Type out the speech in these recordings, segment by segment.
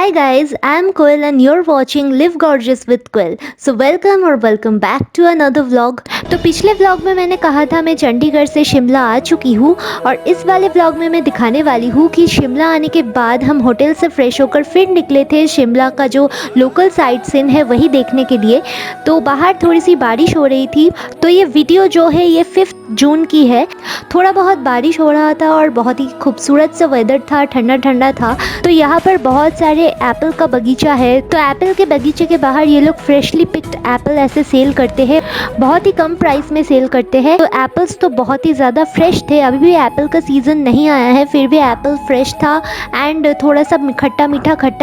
Hi guys, I'm Quill and you're watching Live Gorgeous with Quill. So welcome back to another vlog. तो पिछले vlog में मैंने कहा था मैं चंडीगढ़ से शिमला आ चुकी हूँ और इस वाले व्लॉग में मैं दिखाने वाली हूँ कि शिमला आने के बाद हम होटल से फ्रेश होकर फिर निकले थे शिमला का जो लोकल साइट सीन है वही देखने के लिए। तो बाहर थोड़ी सी बारिश हो रही थी, तो ये वीडियो जो है ये 5 जून की है। थोड़ा बहुत बारिश हो रहा था और बहुत ही खूबसूरत सा वेदर था, ठंडा ठंडा था। तो यहाँ पर बहुत सारे एप्पल का बगीचा है, तो एप्पल के बगीचे के बाहर ये लोग फ्रेशली पिक्ड एप्पल ऐसे सेल करते हैं, बहुत ही कम प्राइस में सेल करते हैं। तो एप्पल्स तो बहुत ही ज़्यादा फ्रेश थे, अभी भी एप्पल का सीज़न नहीं आया है फिर भी एप्पल फ्रेश था एंड थोड़ा सा खट्टा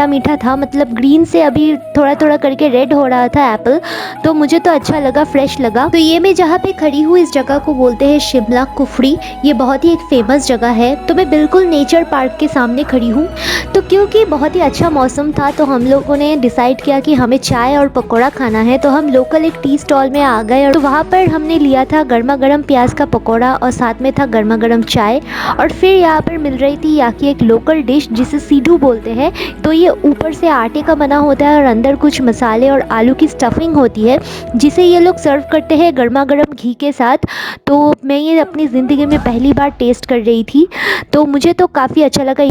मीठा था, मतलब ग्रीन से अभी थोड़ा थोड़ा करके रेड हो रहा था एप्पल। तो मुझे तो अच्छा लगा, फ्रेश लगा। तो ये मैं जहाँ पे खड़ी हूँ इस जगह को बोलते हैं शिमला कुफरी। ये बहुत ही एक फेमस जगह है। तो मैं बिल्कुल नेचर पार्क के सामने खड़ी हूँ। तो क्योंकि बहुत ही अच्छा मौसम था तो हम लोगों ने डिसाइड किया कि हमें चाय और पकौड़ा खाना है, तो हम लोकल एक टी स्टॉल में आ गए। तो वहाँ पर हमने लिया था गर्मा गर्म प्याज का पकौड़ा और साथ में था गर्मा गर्म चाय। और फिर यहाँ पर मिल रही थी यहाँ की एक लोकल डिश जिसे सीढ़ू बोलते हैं। तो ये ऊपर से आटे का बना होता है और अंदर कुछ मसाले और आलू की स्टफिंग होती है, जिसे ये लोग सर्व करते हैं गर्मा गर्म घी के साथ। तो मैं ये अपनी ज़िंदगी में पहली बार टेस्ट कर रही थी, तो मुझे तो काफ़ी अच्छा लगा।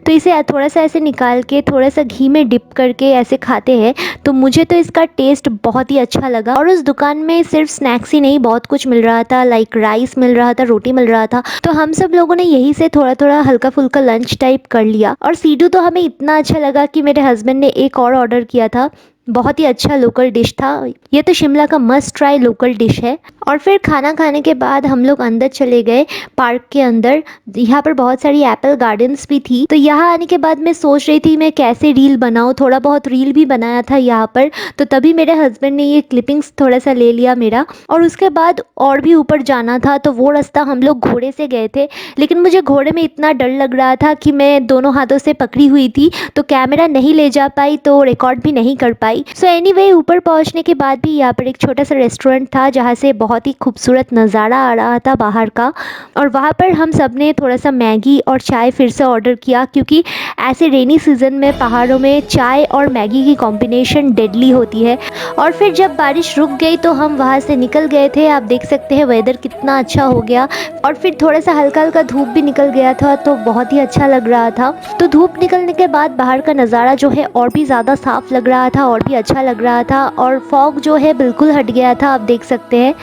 तो इसे थोड़ा सा ऐसे निकाल के थोड़ा सा घी में डिप करके ऐसे खाते हैं, तो मुझे तो इसका टेस्ट बहुत ही अच्छा लगा। और उस दुकान में सिर्फ स्नैक्स ही नहीं, बहुत कुछ मिल रहा था, लाइक राइस मिल रहा था, रोटी मिल रहा था। तो हम सब लोगों ने यही से थोड़ा थोड़ा हल्का फुल्का लंच टाइप कर लिया। और सीडू तो हमें इतना अच्छा लगा कि मेरे हस्बैंड ने एक और ऑर्डर किया था। बहुत ही अच्छा लोकल डिश था, ये तो शिमला का मस्ट ट्राई लोकल डिश है। और फिर खाना खाने के बाद हम लोग अंदर चले गए पार्क के अंदर। यहाँ पर बहुत सारी एप्पल गार्डन्स भी थी। तो यहाँ आने के बाद मैं सोच रही थी मैं कैसे रील बनाऊँ, थोड़ा बहुत रील भी बनाया था यहाँ पर। तो तभी मेरे हस्बैंड ने ये क्लिपिंग्स थोड़ा सा ले लिया मेरा। और उसके बाद और भी ऊपर जाना था, तो वो रास्ता हम लोग घोड़े से गए थे, लेकिन मुझे घोड़े में इतना डर लग रहा था कि मैं दोनों हाथों से पकड़ी हुई थी, तो कैमरा नहीं ले जा पाई, तो रिकॉर्ड भी नहीं कर पाई। सो एनीवे, ऊपर पहुंचने के बाद भी यहाँ पर एक छोटा सा रेस्टोरेंट था जहाँ से बहुत ही खूबसूरत नज़ारा आ रहा था बाहर का। और वहाँ पर हम सब ने थोड़ा सा मैगी और चाय फिर से ऑर्डर किया, क्योंकि ऐसे रेनी सीजन में पहाड़ों में चाय और मैगी की कॉम्बिनेशन डेडली होती है। और फिर जब बारिश रुक गई तो हम वहाँ से निकल गए थे। आप देख सकते हैं वेदर कितना अच्छा हो गया और फिर थोड़ा सा हल्का हल्का धूप भी निकल गया था, तो बहुत ही अच्छा लग रहा था। तो धूप निकलने के बाद बाहर का नज़ारा जो है और भी ज़्यादा साफ लग रहा था और भी अच्छा लग रहा था। और फॉग जो है बिल्कुल हट गया था, आप देख सकते हैं।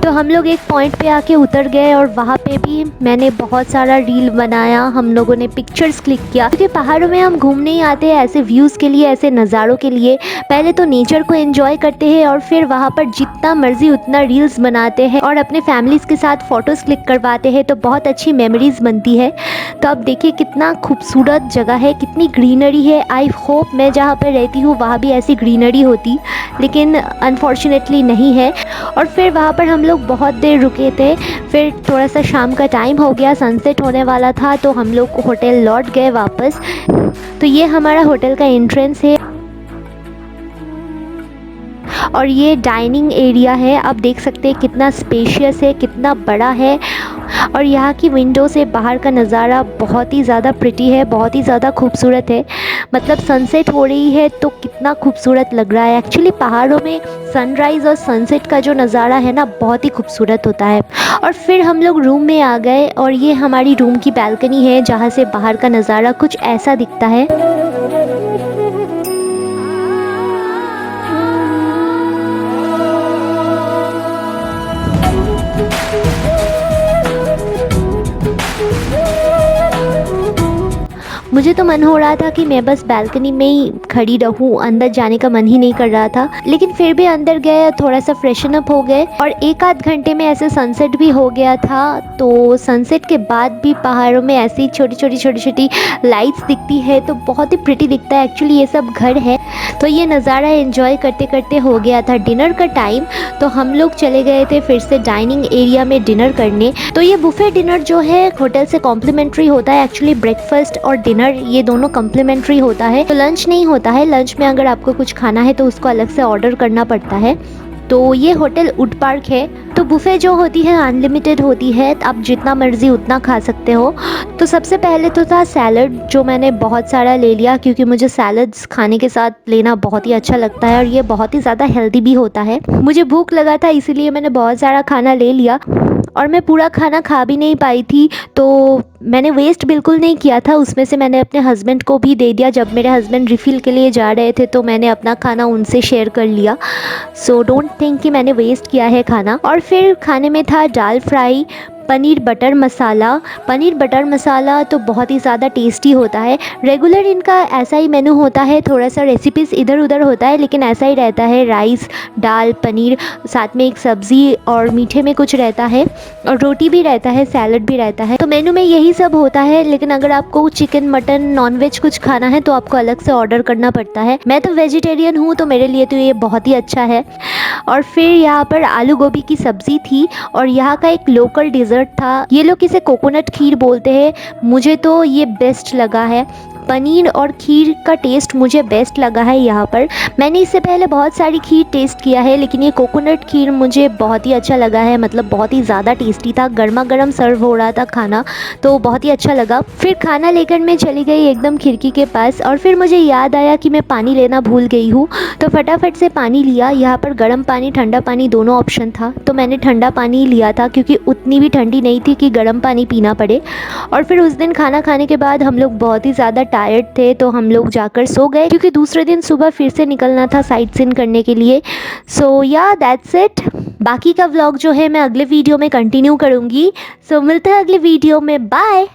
तो हम लोग एक पॉइंट पे आके उतर गए और वहाँ पे भी मैंने बहुत सारा रील बनाया, हम लोगों ने पिक्चर्स क्लिक किया, क्योंकि पहाड़ों में हम घूमने ही आते हैं ऐसे व्यूज़ के लिए, ऐसे नज़ारों के लिए। पहले तो नेचर को एंजॉय करते हैं और फिर वहाँ पर जितना मर्जी उतना रील्स बनाते हैं और अपने फैमिलीज़ के साथ फ़ोटोज़ क्लिक करवाते हैं, तो बहुत अच्छी मेमोरीज़ बनती है। तो अब देखिए कितना खूबसूरत जगह है, कितनी ग्रीनरी है। आई होप मैं जहाँ पर रहती हूँ वहाँ भी ऐसी ग्रीनरी होती, लेकिन अनफॉर्चुनेटली नहीं है। और फिर वहाँ पर हम लोग बहुत देर रुके थे, फिर थोड़ा सा शाम का टाइम हो गया, सनसेट होने वाला था, तो हम लोग होटल लौट गए वापस। तो ये हमारा होटल का एंट्रेंस है और ये डाइनिंग एरिया है। आप देख सकते हैं कितना स्पेशियस है, कितना बड़ा है। और यहाँ की विंडो से बाहर का नज़ारा बहुत ही ज़्यादा प्रिटी है, बहुत ही ज़्यादा खूबसूरत है। मतलब सनसेट हो रही है तो कितना खूबसूरत लग रहा है। एक्चुअली पहाड़ों में सनराइज़ और सनसेट का जो नज़ारा है ना, बहुत ही खूबसूरत होता है। और फिर हम लोग रूम में आ गए और ये हमारी रूम की बैल्कनी है जहाँ से बाहर का नज़ारा कुछ ऐसा दिखता है। मुझे तो मन हो रहा था कि मैं बस बैल्कनी में ही खड़ी रहूं, अंदर जाने का मन ही नहीं कर रहा था, लेकिन फिर भी अंदर गए, थोड़ा सा फ्रेशन अप हो गए और 1 आध घंटे में ऐसे सनसेट भी हो गया था। तो सनसेट के बाद भी पहाड़ों में ऐसी छोटी छोटी लाइट्स दिखती है, तो बहुत ही प्रिटी दिखता है। एक्चुअली ये सब घर है, तो ये नज़ारा एंजॉय करते करते हो गया था डिनर का टाइम। तो हम लोग चले गए थे फिर से डाइनिंग एरिया में डिनर करने। तो ये बुफे डिनर जो है होटल से कॉम्प्लीमेंट्री होता है। एक्चुअली ब्रेकफास्ट और डिनर ये दोनों कॉम्प्लीमेंट्री होता है, तो लंच नहीं होता है। लंच में अगर आपको कुछ खाना है तो उसको अलग से ऑर्डर करना पड़ता है। तो ये होटल वुड पार्क है। तो बुफ़े जो होती है अनलिमिटेड होती है, आप जितना मर्ज़ी उतना खा सकते हो। तो सबसे पहले तो था सैलड, जो मैंने बहुत सारा ले लिया क्योंकि मुझे सैलड्स खाने के साथ लेना बहुत ही अच्छा लगता है और ये बहुत ही ज़्यादा हेल्दी भी होता है। मुझे भूख लगा था इसीलिए मैंने बहुत सारा खाना ले लिया और मैं पूरा खाना खा भी नहीं पाई थी, तो मैंने वेस्ट बिल्कुल नहीं किया था। उसमें से मैंने अपने हस्बैंड को भी दे दिया। जब मेरे हस्बैंड रिफ़िल के लिए जा रहे थे तो मैंने अपना खाना उनसे शेयर कर लिया। सो डोंट थिंक कि मैंने वेस्ट किया है खाना। और फिर खाने में था दाल फ्राई, पनीर बटर मसाला। पनीर बटर मसाला तो बहुत ही ज़्यादा टेस्टी होता है। रेगुलर इनका ऐसा ही मेनू होता है, थोड़ा सा रेसिपीज़ इधर उधर होता है लेकिन ऐसा ही रहता है। राइस, दाल, पनीर, साथ में एक सब्ज़ी और मीठे में कुछ रहता है और रोटी भी रहता है, सैलड भी रहता है। तो मेनू में यही सब होता है, लेकिन अगर आपको चिकन, मटन, नॉनवेज कुछ खाना है तो आपको अलग से ऑर्डर करना पड़ता है। मैं तो वेजिटेरियन हूँ तो मेरे लिए तो ये बहुत ही अच्छा है। और फिर यहाँ पर आलू गोभी की सब्ज़ी थी और यहाँ का एक लोकल डिज़र्ट था, ये लोग इसे कोकोनट खीर बोलते हैं। मुझे तो ये बेस्ट लगा है। पनीर और खीर का टेस्ट मुझे बेस्ट लगा है यहाँ पर। मैंने इससे पहले बहुत सारी खीर टेस्ट किया है लेकिन ये कोकोनट खीर मुझे बहुत ही अच्छा लगा है, मतलब बहुत ही ज़्यादा टेस्टी था। गर्मा गर्म सर्व हो रहा था खाना, तो बहुत ही अच्छा लगा। फिर खाना लेकर मैं चली गई एकदम खिड़की के पास और फिर मुझे याद आया कि मैं पानी लेना भूल गई हूँ, तो फटाफट से पानी लिया। यहाँ पर गर्म पानी, ठंडा पानी दोनों ऑप्शन था, तो मैंने ठंडा पानी ही लिया था क्योंकि उतनी भी ठंडी नहीं थी कि गर्म पानी पीना पड़े। और फिर उस दिन खाना खाने के बाद हम लोग बहुत ही ज़्यादा टायर्ड थे तो हम लोग जाकर सो गए क्योंकि दूसरे दिन सुबह फिर से निकलना था साइट सीइंग करने के लिए। सो या दैट्स इट। बाकी का व्लॉग जो है मैं अगले वीडियो में कंटिन्यू करूँगी। सो मिलते हैं अगले वीडियो में। बाय।